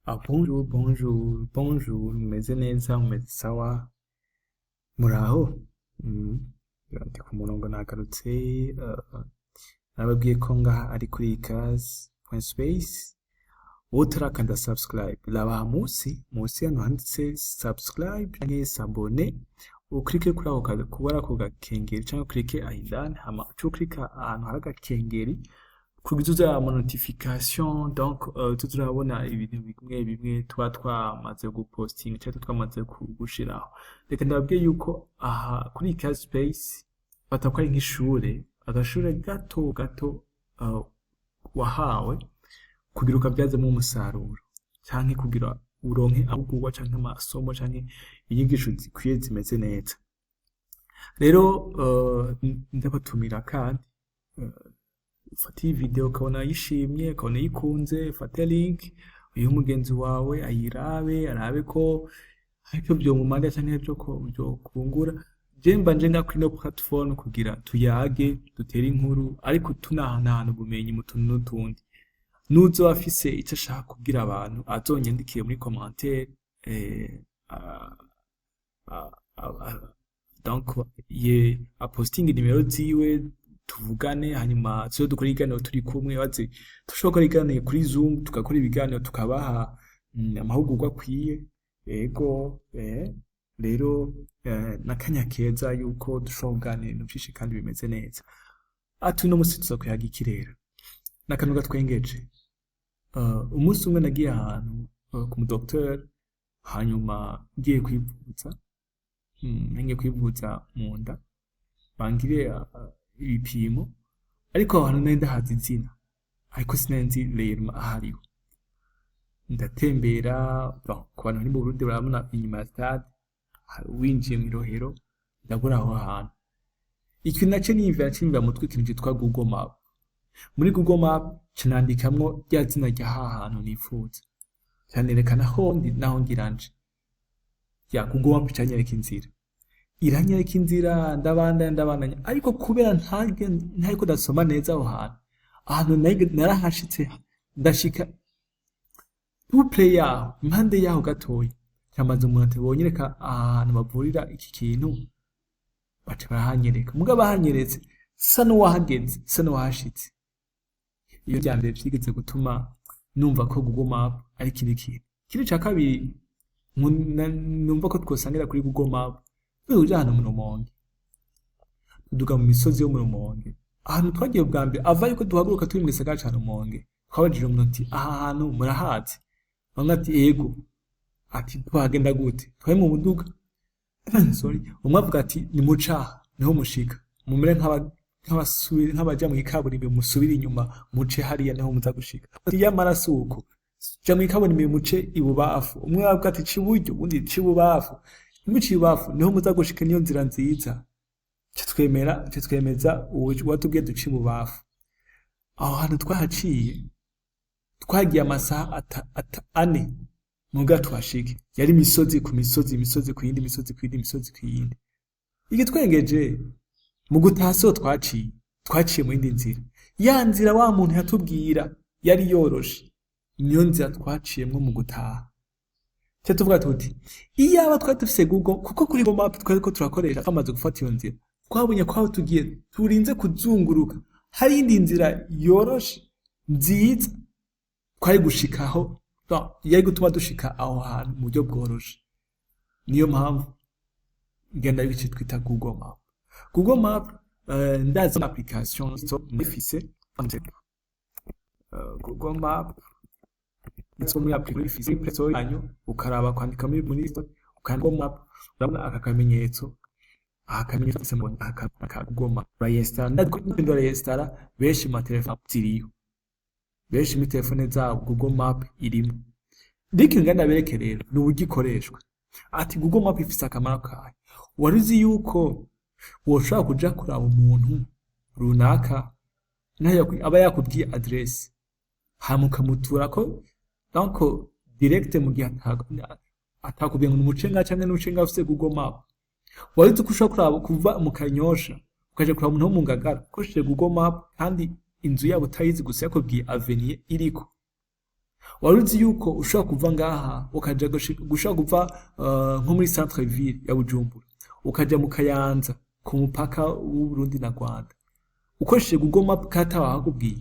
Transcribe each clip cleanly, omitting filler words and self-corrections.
Bonjour, bonjour, bonjour, mumeze neza, mumeze sawa, muraho? Ndi ku murongo nagarutse, nababwiye ko ngaha ari kuri ikaze.space, utarakanda subscribe, raba munsi hano handitse subscribe canke s'abonner, uklike kuri ako kubara ako gakengeri canke uklike aho indani, hama ucukilika ahantu hari agakengeri kugira uzabona notification, donc tuzurabona ibintu bimwe tuba twamaze gupostinga cyangwa twamaze kugushiraho. Reka ndababwiye yuko aha kuri ikaze space batakwa ari nk'ishure, agashure gato wahawe kugira ukabyazemo umusaruro canke kugira uronke ahugurwa canke amasomo canke inyigisho zikwiye zimeze neza. Rero ndabatumira kandi ufate iyi video ukabona yishimye, ukabona yikunze, ufate link uyu mugenzi wawe ayirabe, arabe ko ariko byo mu manda canke byo kungura. Je mbanje nga kuri no platform kugira tuyage, dutere inkuru, ariko tunahanahana ubumenyi mu tuntu n'utundi. Nuzo afise icyo ashaka kubwira abantu azonyandikiye muri commentaire, donc aposting nimero ziwe tuvugane, hanyuma tuzo dukora ibiganiro turi kumwe, baze tushobora ibiganiro kuri Zoom, tugakora ibiganiro tukabaha amahugurwa akwiye. Ego rero nakanya keza yuko dushobora kuganira ibintu byinshi kandi bimeze neza. Ati no musi tuza kuyaga ikirere n'akantu gatwengeje. Umunsi umwe nagiye ahantu ku docteur, hanyuma ngiye kwivuza mu nda, bangire ibipimo, ariko ahantu nari ndahazi izina, ariko sinenzi rero ahariho. Ndatembera ku bantu bari mu Burundi barabona inyuma ya stade, winjiye mu Rohero, ndabura aho hantu. Ikintu nace niyumvira mu mutwe ikintu cyitwa Google Map. Muri Google Map canandikamwo rya zina rya hantu nifuza, canerekana naho ngiranje. Ya Google Map canyereka inzira, iranyereka inzira, ndabandanya, ariko kubera ntariko dasoma neza aho hantu narahashitse, ndashika play yaho impande yaho gatoya, cyamaze umuntu ati bonyereka ahantu bavurira iki kintu, baca barahanyereka. Mugabo bahanyeretse sa n'uwahageze, sa n'uwahashitse. Iyo ryambere byigeze gutuma numva ko Google Map ari kintu. Kiri ca kabiri numva ko twosangira kuri Google Map ujana mu Rumonge, tuduga mu misozi yo mu Rumonge, ahantu twagiye bwa mbere ava yuko duhaguruka turi mu gisagara ca Rumonge. Twabajije umuntu ati aha hantu murahazi? Bamwe ati yego. Ati twagenda gute? Twaye mu muduga. Sorry, umwe avuga ati ni muca niho mushika, mumere nk'abaja mu ikaburimbi, musubira inyuma muce hariya niho muza gushika. Ati y'amarasuko ja mu ikaburimbi muce ibubafu. Umwe avuga ati ciburyo, undi cibubafu. Mucibafu niho muza gushika, niyo nzira nziza. Twemeza watubwiye duci bubafu. Aho hantu twahaciye twagiye amasaha ane muga twashike. Yari misozi ku misozi ku yindi misozi ku yindi. Igitwengeje mu gutaso twaciye mu yindi nzira. Ya nzira wa muntu yatubwira yari yoroshe, niyo nzira twaciyemwo mu gutaha. Tuvuga tuti iyaba twari dufise Google, kuko kuri Google Map twari ko turakoresha twamaze gufata iyo nzira, twabonye ko aho tugiye turinze kuzunguruka hari indi nzira yoroshe nziza twari gushikaho, yari gutuma dushika aho hantu mu buryo bworoshe. Niyo mpamvu ngenda bice twita Google Map. Google Map ndazi application ifise Google Map so muri application ifise yanyu, ukaraba kwandika muri Google Map, urabona aka kamenyetso se mbona aka Google Map rayestara. Ndakunda rayestara benshi mu telefone ziriyo, benshi mu telefone zabo Google Map irimo. Ndiki ngana bereke rero n'ubugikoreshwa. Ati Google Map ifise akamaro kayo. Waruzi yuko woshobora kuja kuraba umuntu runaka nayo aba yakubwiye address, hamukamutura ko donc direct mu gihe atakubwiye ngo umucenga cyangwa n'umucenga afise Google Map. Waruzi ko ushobora kuraba kuva mu Kanyosha ukaje kuraba umuntu mu Ngagara ukoresheje Google Map, kandi inzu yabo utayizi gusa yakubwiye avenue iriko. wari uzi yuko ushobora kuva ngaha ukaja gushobora kuva nko muri centre ville ya Bujumbura ukaja mu Kayanza ku mupaka w'u Burundi na Rwanda ukoresheje Google Map kata wahakubwiye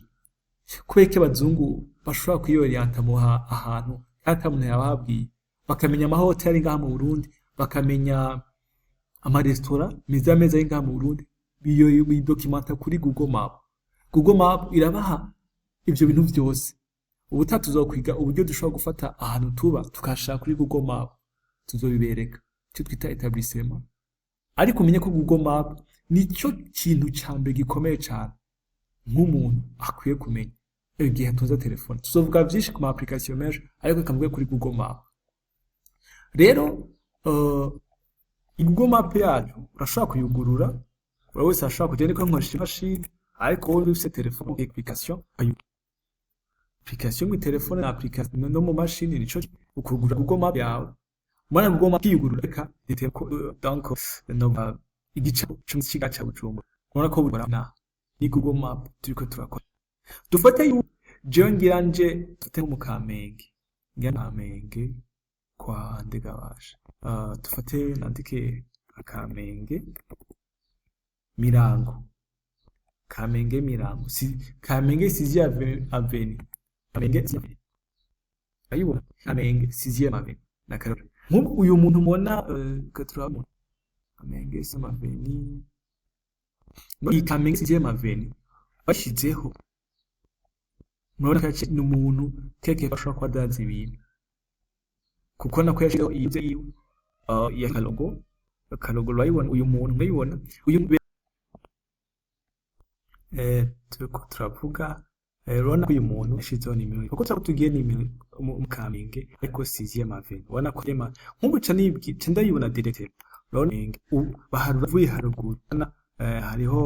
kubera ko abazungu bashobora kwiyoriyanta mu ahantu kata muntu yabahabwiye bakamenya amahoteli ngaha mu Burundi bakamenya amaresitora meza ari ngaha mu Burundi bidokimanta kuri Google Map. Google Map irabaha ivyo bintu vyose. Ubutaha tuzokwiga uburyo dushobora gufata ahantu tuba tukashaka kuri Google Map tuzobibereka cyo twita etablissement. Ariko umenye ko Google Map nico kintu cyambere gikomeye cyane nk'umuntu akwiye kumenya igihe tuza telefone. Tuzovuga byinshi ku ma application menshi ariko kamwe kuri Google Map. Rero Google Map yacu urashobora kuyugurura wowe wese ashobora kugenda ko nkoresha imashini ariko wowe ufite telefone application mu telefone na application no mu mashini nico ukugura Google Map yawe mwana Google Map yugurura reka donc no igice cy'umusiga cya Bujumbura ubona ko bura ni Google Map turiko turakora dufate jewe ngiranje tute mu Kamenge Kamenge kwa Ndegabasha dufate nandike Kamenge Mirango Kamenge Mirango Kamenge 6e avenue Kamenge ayibona Kamenge 6e avenue nakaro nk'ubu uyu muntu mubona katurabona Kamenge 6e avenue muri Kamenge 6e avenue bashizeho murabona ko ni umuntu keke bashobora kwadaza ibintu kuko nako yashizeho ibyo ya kalogo urayibona uyu muntu urayibona uyu turiko turavuga urabona ko uyu muntu yashizeho nimero kuko tugiye nimero mu Kamenge ariko 6e avenue ubona ko rema nk'ubuca nibwice ndayibona directeur urabona baharuvuye haruguru hariho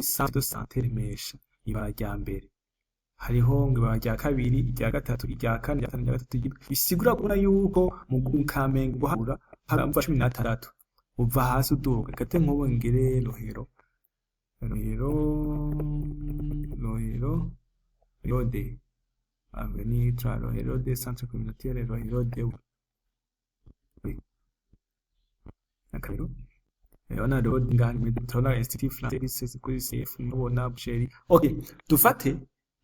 centre de santé Remesha ibara rya mbere hariho ngibara rya kabiri rya gatatu rya kane rya gatatu bisigura kubona yuko mu Kamenge guhabura haramva 16 uva hasi uduga gate nk'ubu ngire Rohero de avenue Rohero de centre communautaire Rohero de akaro ona road ngani metropolitan institute français kuri CF mubona bsheri okay dufate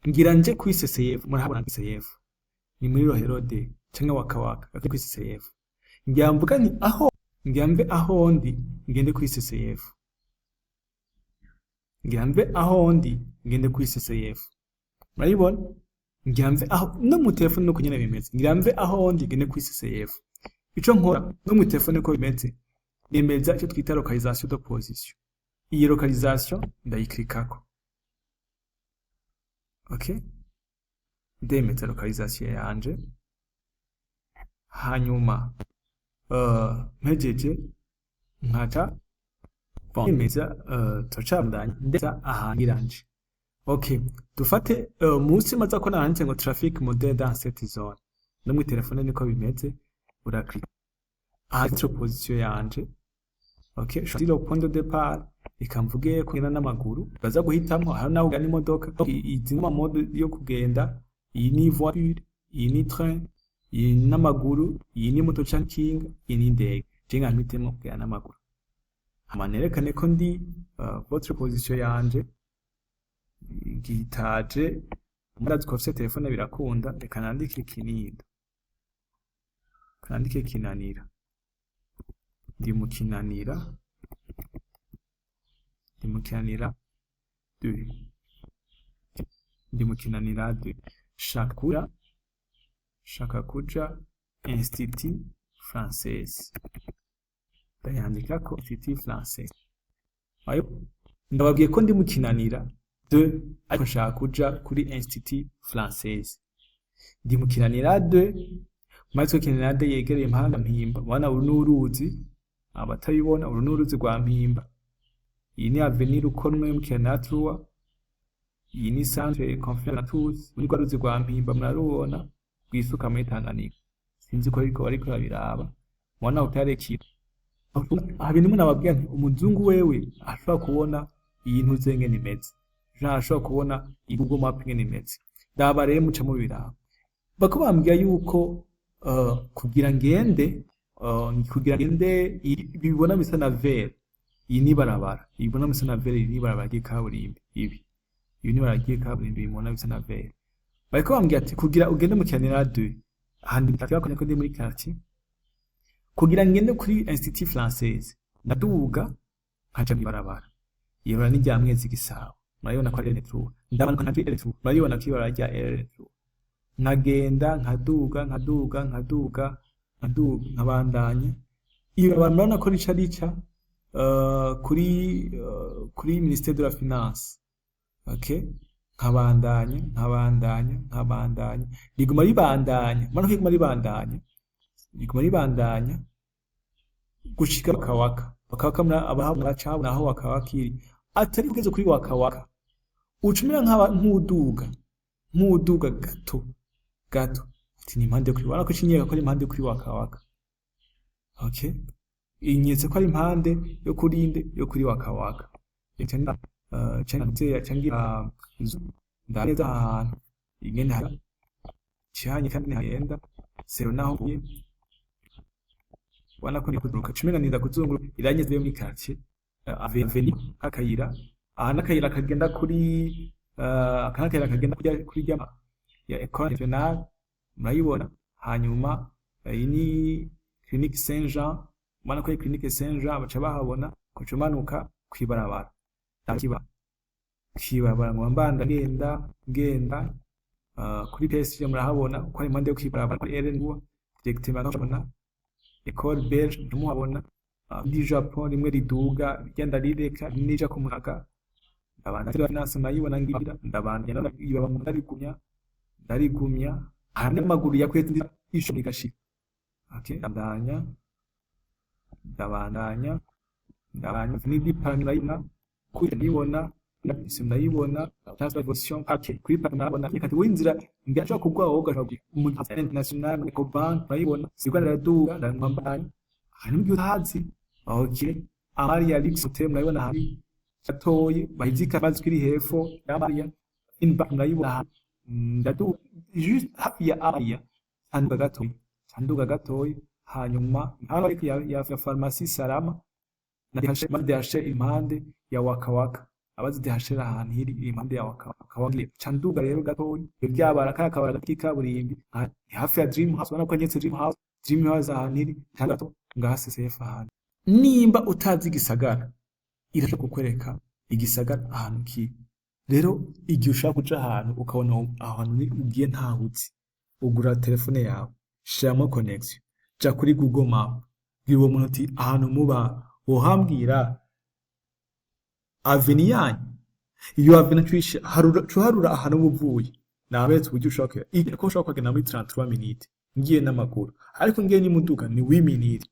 ngira nje kuri CCF murahabona CCF ni muri Rohero de cyangwa wakawaka kuri CCF ngyamvuga ni aho ngyamve aho ndi ngende kuri CCF ngyamve aho ndi ngende kuri CCF murayibona ngyamve aho no mu telefone no kunyene bimeze ngyamve aho ndi ngende kuri CCF ico nkora no mu telefone ko bimeze nemeza icyo twita localisation de position iyi localisation ndayiklikako okay ndemeza localisation yanje hanyuma mpejeje nkaca ndemeza tocabandanya ndeza ahangiranje okay dufate munsi maza ko naranje ngo traffic model dans cette zone no mu telefone niko bimeze uraklik aha position yanje okay shira point de départ ikamvuge kugenda n'amaguru baza guhitamo aho naho gani imodoka izi ma mode yo kugenda iyi ni voiture iyi ni train iyi n'amaguru iyi ni moto chanking iyi ni ndege jenga mpitemo kugenda n'amaguru amanerekane ko ndi votre position yanje gitaje murazi ko afite telefone birakunda reka nandike kinida kandike kinanira ndi mu kinanira 2 ndi mu kinanira 2 shaka institut français ndayandika ko institut français ayo ndababwiye ko ndi mu kinanira 2 ariko shaka kuja kuri institut français ndi mu kinanira 2 maze kinanira 2 yegereye impanga mpimba bana uruzi abatayibona urunuruzi rwa mpimba iyi ni avenue rukonwe mu Kenatruwa iyi ni centre confiance muri rwaruzi rwa mpimba murarubona gwisuka muri Tanganyika sinzi ko ariko babiraba mwana utarekira abintu munababwiye nti umuzungu wewe ashobora kubona iyi ntuze ngene imeze ashobora kubona Google Map ngene imeze ndaba rero muca mu biraba bako bambwira yuko kugira ngende bibona bisa na vere, iyi ni barabara ibona bisa na vere, iyi ni barabara ry'ikaburimbi, ibi ni barabara ry'ikaburimbi bibona bisa na vere. Bariko bambwira ati kugira ugende mu Kianira 2 ahandi bakakubwira ko ndi muri quartier, kugira ngende kuri Institut Française ndaduga nkaja mu barabara, iyo bara ni rya Mwezi Gisabo, murabibona ko ari retro, ndamanuka nka retro, murabibona ko ibara rya retro, nkagenda nkaduga nkabandanya, iyo bara murabona ko rica kuri Ministère de la Finance, okay, nkabandanya riguma ribandanya, murabona riguma ribandanya gushika wakawaka abaha naho wakawakiri atari kugeza kuri wakawaka, ucumira nk'uduga gato ati ni impande kuri wana ko cinyeka ko ari impande kuri wakawaka, okay, inyetse ko ari impande yo kuri wakawaka cyangwa ndaneza ahantu ingene cyanye kandi hagenda sero naho wana ko ni kuduka cumira nida kuzunguru iranyeze yo mikatye aveni akayira n'akayira kagenda kuri akayira kagenda kuri ya Ecole Nationale, murayibona. Hanyuma iyi ni Clinique Saint Jean, mwana ko Clinique Saint Jean baca bahabona kucumanuka kwibarabara kwibarabara ngo mbanda ngenda kuri PSG murahabona ko ari impande yo kwibarabara kuri Erenwa directement nabona Ecole Belge tumuhabona di Japon rimwe riduga rigenda rireka nija kumuraka abana finance nayibona ngira ndabandanya ibaba ndarigumya hane maguru yakwete isho ligashika, okay, ndabandanya nidi pangira ina kuya nibona nayibona transportation paquet kuri panabona ikati winzira ngasho kugwa woga mu international Ecobank nayibona sigwana raduga ndambambanya hanyuma ibyo utazi, okay, amari ya Lix Hotel nayibona hari gatoye bahizika bazikiri hepfo y'amariya inba nayibona ndatu just hafi ya aya sanduga gatoye hanyuma hano ariko ya pharmacie Salama nadihashe impande ya wakawaka abazidihashira ahantu hiri impande ya wakawaka canduga rero gatoye byabara kakabara kikaburimbi hafi ya Dream House, ubona ko nyetse Dream House ahantu hiri gato ngase sefa ahantu. Nimba utazi igisagara irasha kukwereka igisagara ahantu ki rero igihe ushaka kuja ahantu ukabona ahantu ugiye ntahutse, ugura telefone yawe shiramo connection ja kuri Google Map biwo munoti ahantu muba wohambwira avenue yanyu, iyo avenue harura ahantu muvuye nabetse uburyo ushaka ko ushaka kugenda muri 33 minutes ngiye n'amaguru, ariko ngiye n'imuduga ni 8 minutes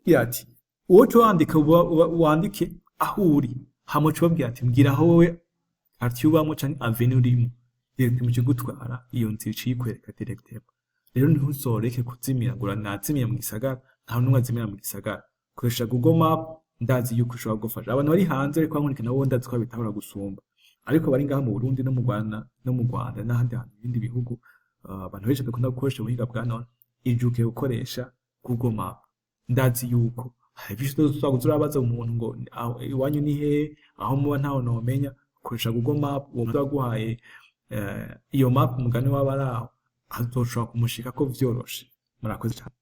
yati woco wandike aho uri hamuco babwira ati mbwira aho wowe ati ubamo canke avenue urimo direct mu kigutwara iyo nzira cikwereka directement. Rero ntuzoreke kuzimira ngura nazimiye mu gisagara, nta numwe azimira mu gisagara, koresha Google Map ndazi yuko ushobora gufasha abantu bari hanze, ariko nkurikana nabo ndazi ko bitahora gusumba, ariko bari ngaha mu Burundi no mu Rwanda n'ahandi hantu ibindi bihugu abantu benshi bakunda gukoresha ubuhinga bwa none, ijuke ukoresha Google Map. Ndazi yuko ibyo tuzurabaza umuntu ngo iwanyu ni he aho muba ntaho nomenya, koresha Google Map uwo mutaguhaye iyo map mugani wabaraho azoshobora kumushika ko vyoroshe. Murakoze cyane.